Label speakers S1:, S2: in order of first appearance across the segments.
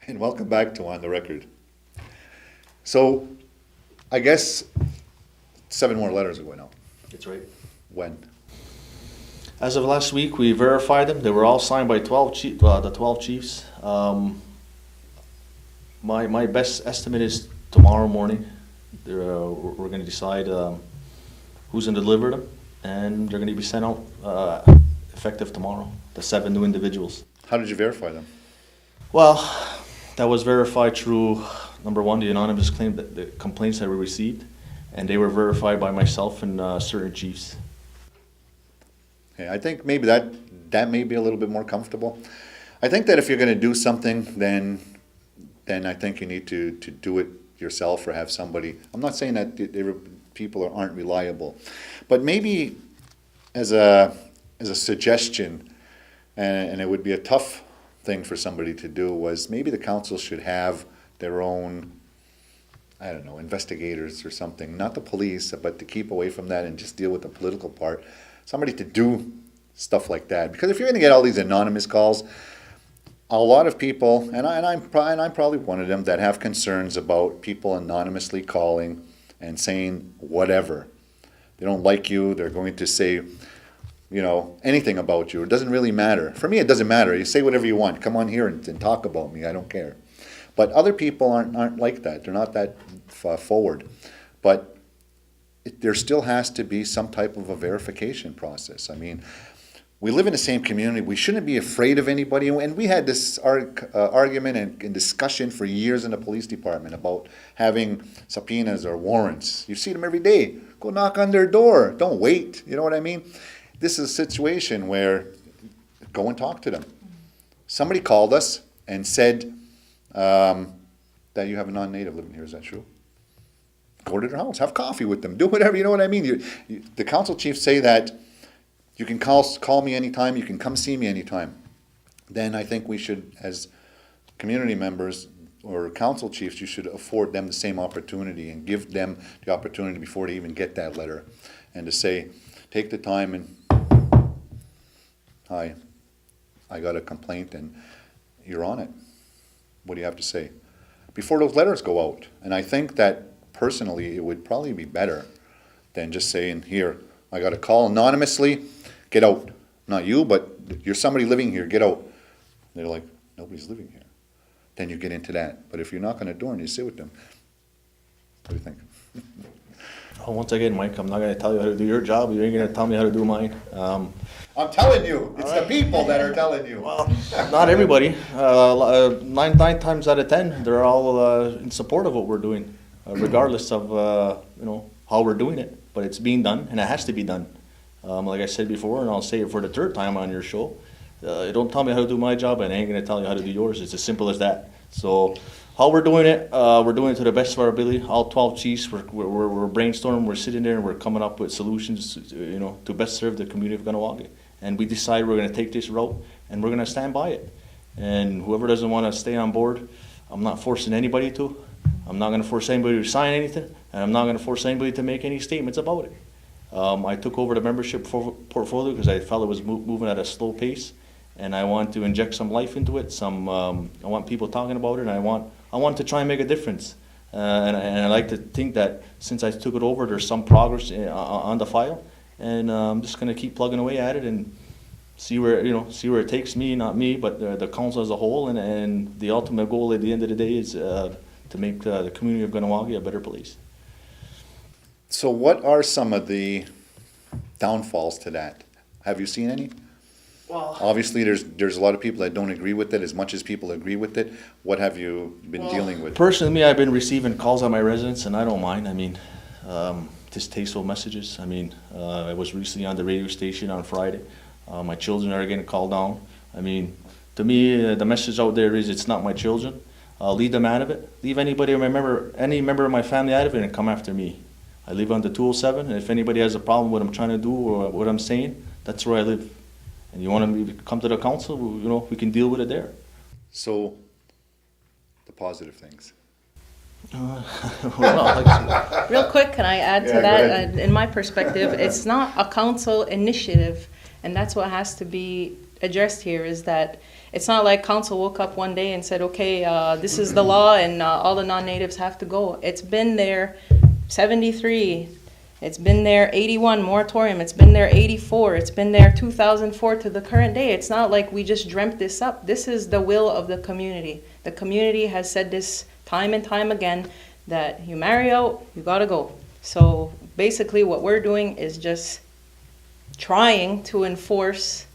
S1: And welcome back to On the Record. So, I guess 7 more letters are going out.
S2: That's right.
S1: When?
S2: As of last week, we verified them. They were all signed by the 12 chiefs. My best estimate is tomorrow morning. We're going to decide who's going to deliver them, and they're going to be sent out effective tomorrow, the 7 new individuals.
S1: How did you verify them?
S2: Well, that was verified through, number one, the anonymous the complaints that we received, and they were verified by myself and certain chiefs.
S1: Okay, I think maybe that may be a little bit more comfortable. I think that if you're going to do something, then I think you need to do it yourself or have somebody. I'm not saying that people aren't reliable, but maybe as a suggestion, and it would be a tough thing for somebody to do, was maybe the council should have their own, I don't know, investigators or something, not the police, but to keep away from that and just deal with the political part. Somebody to do stuff like that. Because if you're going to get all these anonymous calls, a lot of people, and I'm probably one of them, that have concerns about people anonymously calling and saying whatever. They don't like you, they're going to say, anything about you. It doesn't really matter. For me, it doesn't matter. You say whatever you want. Come on here and talk about me. I don't care. But other people aren't like that. They're not that forward. But there still has to be some type of a verification process. I mean, we live in the same community. We shouldn't be afraid of anybody. And we had this argument and discussion for years in the police department about having subpoenas or warrants. You see them every day. Go knock on their door. Don't wait. You know what I mean? This is a situation where go and talk to them. Somebody called us and said that you have a non-native living here. Is that true? Go to their house, have coffee with them, do whatever. You know what I mean? The council chiefs say that you can call me anytime, you can come see me anytime. Then I think we should, as community members or council chiefs, you should afford them the same opportunity and give them the opportunity before they even get that letter, and to say, take the time and, hi, I got a complaint and you're on it. What do you have to say? Before those letters go out. And I think that personally it would probably be better than just saying, here, I got a call anonymously, get out. Not you, but you're somebody living here, get out. They're like, nobody's living here. Then you get into that. But if you knock on a door and you sit with them, what do you think?
S2: Once again, Mike, I'm not going to tell you how to do your job. You ain't going to tell me how to do mine.
S1: I'm telling you, it's the people that are telling you.
S2: Well, not everybody. 9 times out of 10, they're all in support of what we're doing, regardless of how we're doing it. But it's being done, and it has to be done. Like I said before, and I'll say it for the 3rd time on your show, don't tell me how to do my job, and I ain't going to tell you how to do yours. It's as simple as that. So how we're doing it to the best of our ability. All 12 chiefs, we're brainstorming, we're sitting there, and we're coming up with solutions, to best serve the community of Kahnawake. And we decide we're going to take this route, and we're going to stand by it. And whoever doesn't want to stay on board, I'm not forcing anybody to. I'm not going to force anybody to sign anything, and I'm not going to force anybody to make any statements about it. I took over the membership portfolio because I felt it was moving at a slow pace, and I want to inject some life into it. I want people talking about it, and I want to try and make a difference. And I like to think that since I took it over, there's some progress on the file, and I'm just going to keep plugging away at it and see where it takes me, not me, but the council as a whole. And the ultimate goal at the end of the day is to make the community of Kahnawake a better place.
S1: So what are some of the downfalls to that? Have you seen any?
S2: Well,
S1: obviously there's a lot of people that don't agree with it as much as people agree with it. What have you been dealing with?
S2: Personally, I've been receiving calls on my residence, and I don't mind. I mean, distasteful messages. I mean, I was recently on the radio station on Friday. My children are getting called down. I mean, to me, the message out there is it's not my children. Leave them out of it. Leave any member of my family out of it and come after me. I live on the 207, and if anybody has a problem with what I'm trying to do or what I'm saying, that's where I live. And you want to come to the council, we can deal with it there.
S1: So, the positive things.
S3: Real quick, can I add to that? In my perspective, it's not a council initiative, and that's what has to be addressed here, is that It's not like council woke up one day and said, okay, this is the law and all the non-natives have to go. It's been there 73, it's been there 81, moratorium, it's been there 84, it's been there 2004 to the current day. It's not like we just dreamt this up. This is the will of the community. The community has said this time and time again, that you marry out, you gotta go. So basically what we're doing is just trying to enforce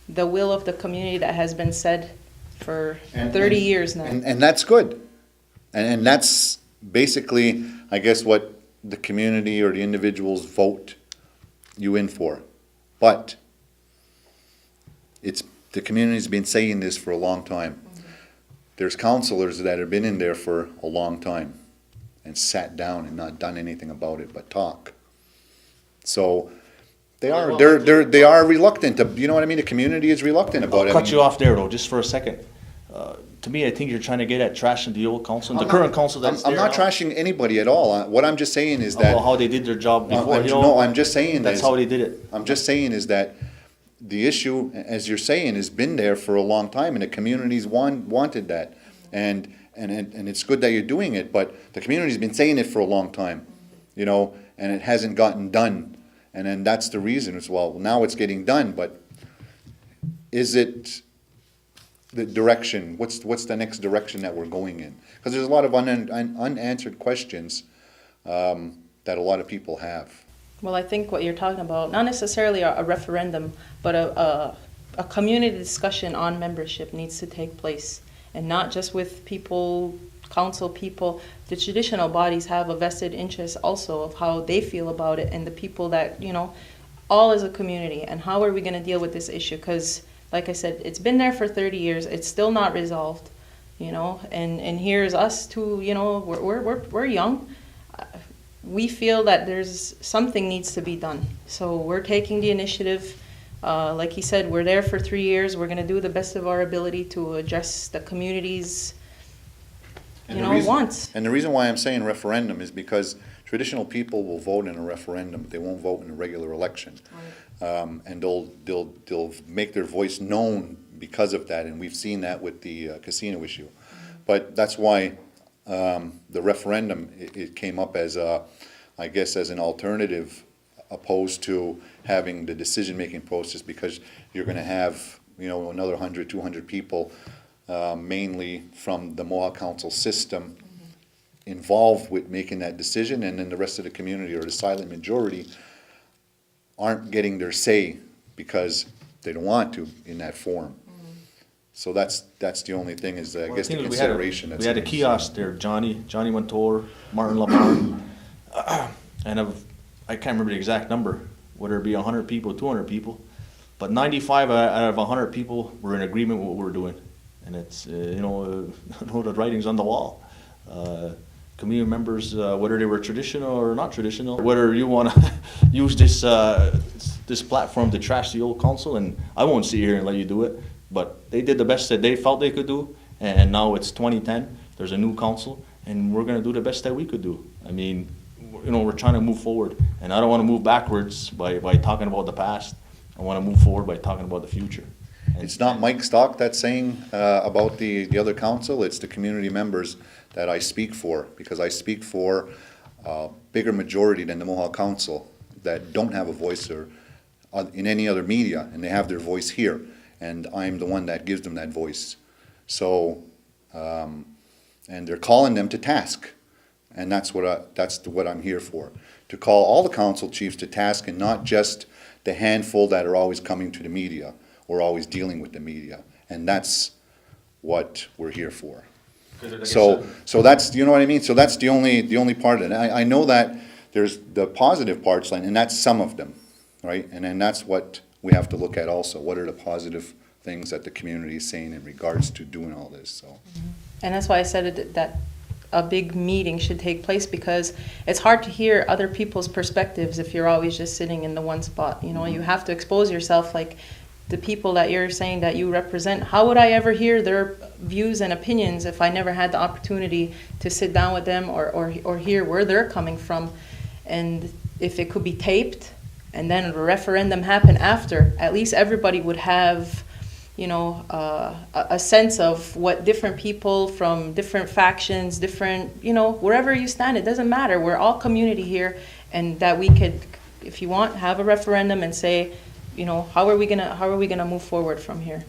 S3: the will of the community that has been said for 30 years now.
S1: And that's good. And that's basically, I guess, what the community or the individuals vote you in for. But the community's been saying this for a long time. There's councilors that have been in there for a long time and sat down and not done anything about it but talk. So they are reluctant to, you know what I mean? The community is reluctant about it.
S2: I'll cut you off there though, just for a second. To me, I think you're trying to get at trashing the old council, the current council that's there
S1: I'm not
S2: now.
S1: trashing anybody at all. What I'm just saying is that.
S2: About how they did their job before.
S1: I'm just saying
S2: that's how they did it.
S1: I'm just saying is that the issue, as you're saying, has been there for a long time, and the community's wanted that, and it's good that you're doing it. But the community's been saying it for a long time, you know, and it hasn't gotten done, and then that's the reason as well. Now it's getting done, but is it the direction? What's the next direction that we're going in? Because there's a lot of unanswered questions that a lot of people have.
S3: Well, I think what you're talking about, not necessarily a referendum, but a community discussion on membership needs to take place. And not just with people, council people. The traditional bodies have a vested interest also of how they feel about it, and the people that, you know, all as a community. And how are we going to deal with this issue? Because, like I said, it's been there for 30 years. It's still not resolved, you know. And here's us too, you know, we're young. We feel that there's something needs to be done. So we're taking the initiative. Like he said, we're there for 3 years. We're going to do the best of our ability to address the community's, wants.
S1: And the reason why I'm saying referendum is because traditional people will vote in a referendum, but they won't vote in a regular election. And they'll make their voice known because of that, and we've seen that with the casino issue. But that's why the referendum, it came up as I guess as an alternative opposed to having the decision-making process, because you're going to have, you know, another 100, 200 people, mainly from the Mohawk Council system, involved with making that decision, and then the rest of the community, or the silent majority, aren't getting their say because they don't want to in that form. So that's the only thing is, I guess, the consideration.
S2: We had a kiosk there, Johnny Montour, Martin Lamar, and I can't remember the exact number, whether it be 100 people, 200 people, but 95 out of 100 people were in agreement with what we're doing. And it's, the writing's on the wall. Community members, whether they were traditional or not traditional, whether you want to use this platform to trash the old council, and I won't sit here and let you do it, but they did the best that they felt they could do, and now it's 2010, there's a new council, and we're going to do the best that we could do. I mean, we're trying to move forward, and I don't want to move backwards by talking about the past. I want to move forward by talking about the future.
S1: It's not Mike Stock that's saying about the other council, it's the community members that I speak for, because I speak for a bigger majority than the Mohawk Council that don't have a voice or in any other media, and they have their voice here, and I'm the one that gives them that voice. So, and they're calling them to task, and that's what I'm here for, to call all the council chiefs to task, and not just the handful that are always coming to the media or always dealing with the media, and that's what we're here for. So that's, you know what I mean? So that's the only part of it. I know that there's the positive parts, and that's some of them, right? And then that's what we have to look at also. What are the positive things that the community is saying in regards to doing all this? So,
S3: and that's why I said that a big meeting should take place, because it's hard to hear other people's perspectives if you're always just sitting in the one spot. You have to expose yourself, like the people that you're saying that you represent. How would I ever hear their views and opinions if I never had the opportunity to sit down with them or hear where they're coming from? And if it could be taped and then a referendum happen after, at least everybody would have you know, a sense of what different people from different factions, different, you know, wherever you stand, it doesn't matter. We're all community here, and that we could, if you want, have a referendum and say, you know, how are we gonna move forward from here?